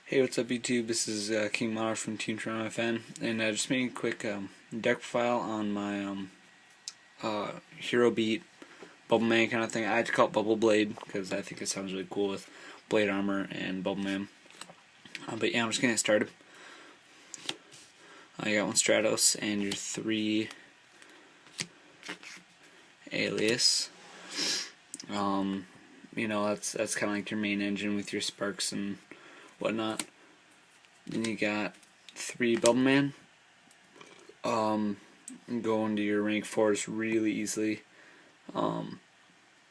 Hey, what's up YouTube? This is King Monarch from Team Toronto FN, and just making a quick deck profile on my Hero Beat Bubble Man kind of thing. I had to call it Bubble Blade because I think it sounds really cool with Blade Armor and Bubble Man. But yeah, I'm just gonna get started. You got one Stratos and your 3 Alias. You know, that's kind of like your main engine with your sparks and whatnot. Then you got 3 Bubble Man. Go into your rank 4s really easily.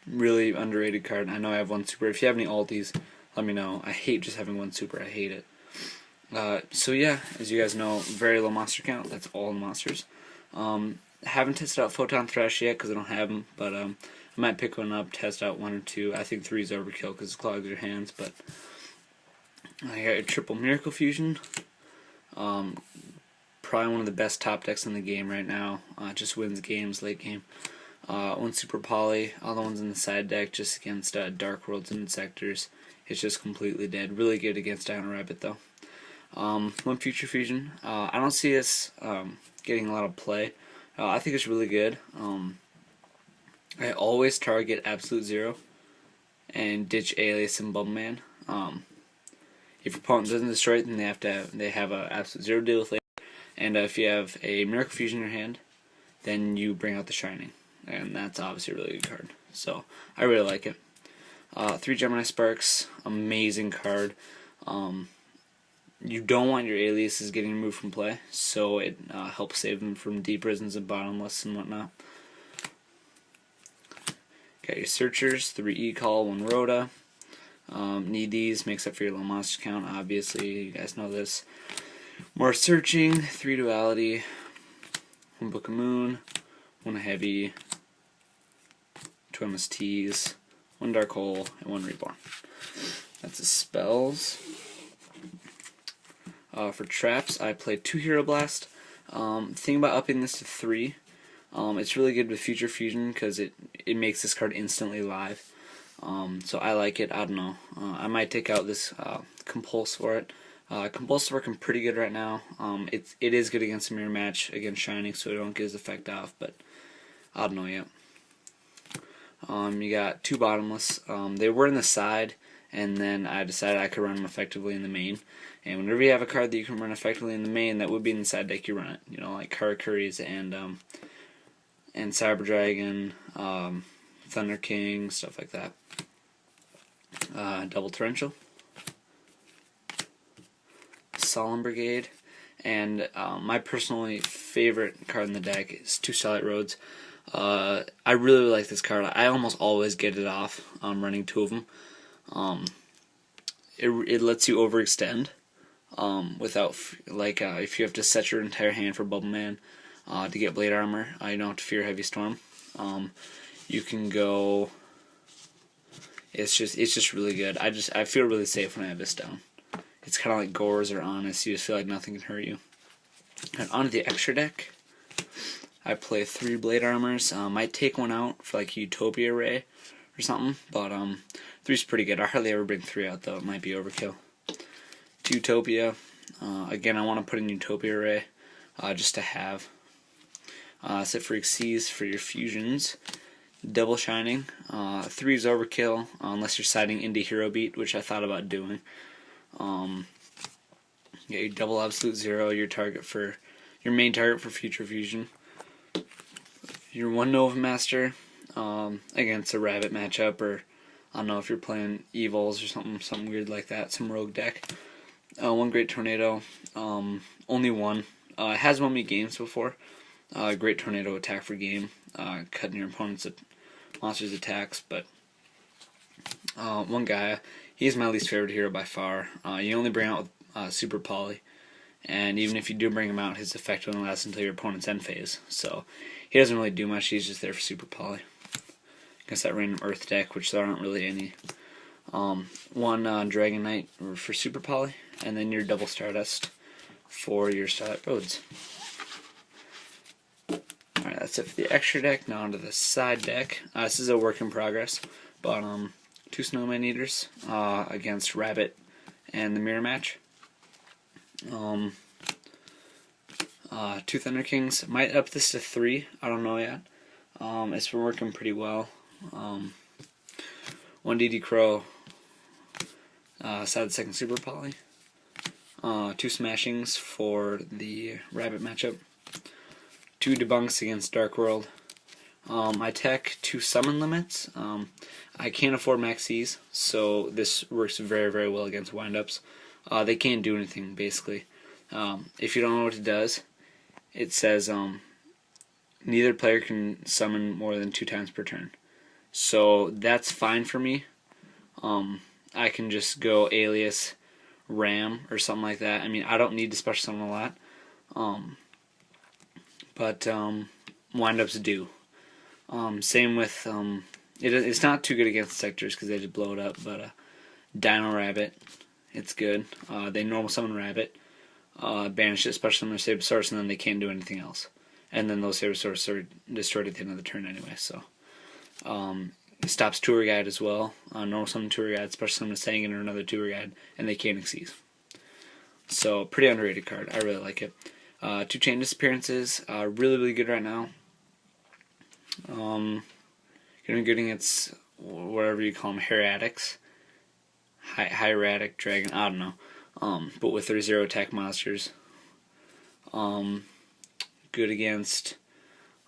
Really underrated card. I know I have one super. If you have any alties, let me know. I hate just having one super. I hate it. So yeah, as you guys know, very low monster count. That's all the monsters. Haven't tested out Photon Thrash yet because I don't have them, but I might pick one up, test out 1 or 2. I think 3 is overkill because it clogs your hands, but I got a triple Miracle Fusion. Probably one of the best top decks in the game right now. Just wins games late game. One Super Poly, all the ones in the side deck just against Dark Worlds and Insectors. It's just completely dead. Really good against Dino Rabbit though. One Future Fusion. I don't see this getting a lot of play. I think it's really good. I always target Absolute Zero and ditch Alias and Bubble Man. If your opponent doesn't destroy it, then they have a Absolute Zero deal with later. And if you have a Miracle Fusion in your hand, then you bring out the Shining, and that's obviously a really good card. So I really like it. 3 Gemini Sparks, amazing card. You don't want your aliases getting removed from play, so it helps save them from deep prisons and bottomless and whatnot. Got your Searchers, 3 E-Call, 1 Rhoda. Need these, makes up for your low monster count, obviously, you guys know this. More Searching, 3 Duality, 1 Book of Moon, 1 Heavy, 2 MSTs, 1 Dark Hole, and 1 Reborn. That's the spells. For traps, I played 2 Hero Blast. Thing about upping this to 3, it's really good with Future Fusion because it makes this card instantly live. So I like it. I don't know. I might take out this Compulse for it. Compulse is working pretty good right now. It is good against a mirror match against Shining, so it don't get his effect off, but I don't know yet. You got 2 Bottomless. They were in the side, and then I decided I could run them effectively in the main. And whenever you have a card that you can run effectively in the main, that would be in the side deck, you run it. You know, like Karakuri's and Cyber Dragon, Thunder King, stuff like that. Double Torrential, Solemn Brigade, and my personally favorite card in the deck is 2 Starlight Roads. I really like this card. I almost always get it off running 2 of them. It lets you overextend without, like, if you have to set your entire hand for Bubble Man to get Blade Armor, you don't have to fear Heavy Storm. You can go. It's just really good. I feel really safe when I have this down. It's kind of like Gores or Honest. You just feel like nothing can hurt you. And onto the extra deck, I play 3 Blade Armors. Might take 1 out for like Utopia Ray or something, but 3's pretty good. I hardly ever bring 3 out though. It might be overkill. 2 Utopia. Again, I want to put in Utopia Ray just to have. Set for Xyz for your fusions. Double Shining. 3 is overkill unless you're siding into Hero Beat, which I thought about doing. Yeah, your double Absolute Zero, your main target for Future Fusion. Your 1 Nova Master against a Rabbit matchup, or I don't know if you're playing Evils or something weird like that, some rogue deck. 1 Great Tornado, only 1. It has won me games before. Great Tornado attack for game, cutting your opponent's monster's attacks, but 1 Gaia, he's my least favorite hero by far. You only bring out with Super Poly, and even if you do bring him out, his effect only lasts until your opponent's end phase, so he doesn't really do much. He's just there for Super Poly against that random Earth deck, which there aren't really any. 1 Dragon Knight for Super Poly, and then your double Stardust for your Starlight Roads. Alright, that's it for the extra deck. Now onto the side deck. This is a work in progress, but 2 Snowman Eaters against Rabbit and the Mirror Match. Two Thunder Kings. Might up this to 3. I don't know yet. It's been working pretty well. One DD Crow. Sad second Super Poly. 2 Smashings for the Rabbit matchup. 2 Debunks against Dark World. I tech 2 summon limits. I can't afford maxes, so this works very, very well against windups. They can't do anything, basically. If you don't know what it does, it says neither player can summon more than 2 times per turn. So that's fine for me. I can just go Alias, Ram, or something like that. I mean, I don't need to special summon a lot. But windups do. Same with it's not too good against sectors because they just blow it up. But Dino Rabbit, it's good. They normal summon Rabbit, banish it, special summon their Sabersaurus, and then they can't do anything else. And then those Sabersaurus are destroyed at the end of the turn anyway. So it stops Tour Guide as well. Normal summon Tour Guide, special summon a Sangan or another Tour Guide, and they can't exceed. So pretty underrated card. I really like it. 2 Chain Disappearances, really, really good right now. Gonna be good against whatever you call them, Hieratics, Hieratic Dragon, I don't know. But with their 0 attack monsters. Good against,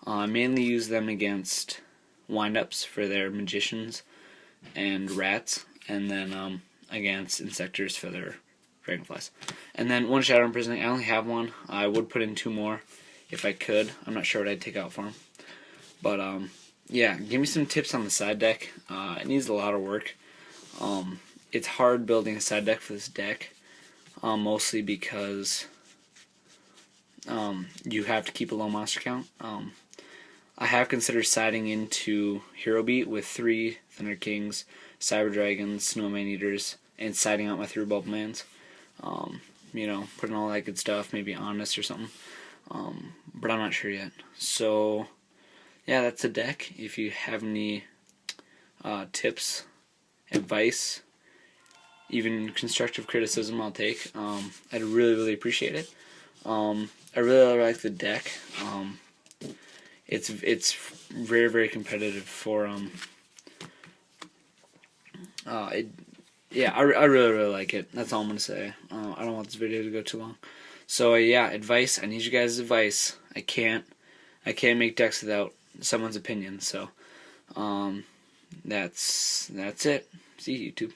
mainly use them against windups for their magicians and rats, and then against insectors for their dragonflies. And then 1 Shadow Imprisoning. I only have 1. I would put in 2 more if I could. I'm not sure what I'd take out for them. But yeah, give me some tips on the side deck. It needs a lot of work. It's hard building a side deck for this deck, mostly because you have to keep a low monster count. I have considered siding into Hero Beat with 3 Thunder Kings, Cyber Dragons, Snowman Eaters, and siding out my 3 Bulbmans. You know, putting all that good stuff, maybe Honest or something. But I'm not sure yet. So, yeah, that's the deck. If you have any tips, advice, even constructive criticism, I'll take. I'd really, really appreciate it. I really like the deck. It's very, very competitive for yeah, I really, really like it. That's all I'm gonna say. I don't want this video to go too long. So yeah, advice. I need you guys' advice. I can't make decks without someone's opinion. So that's it. See you, YouTube.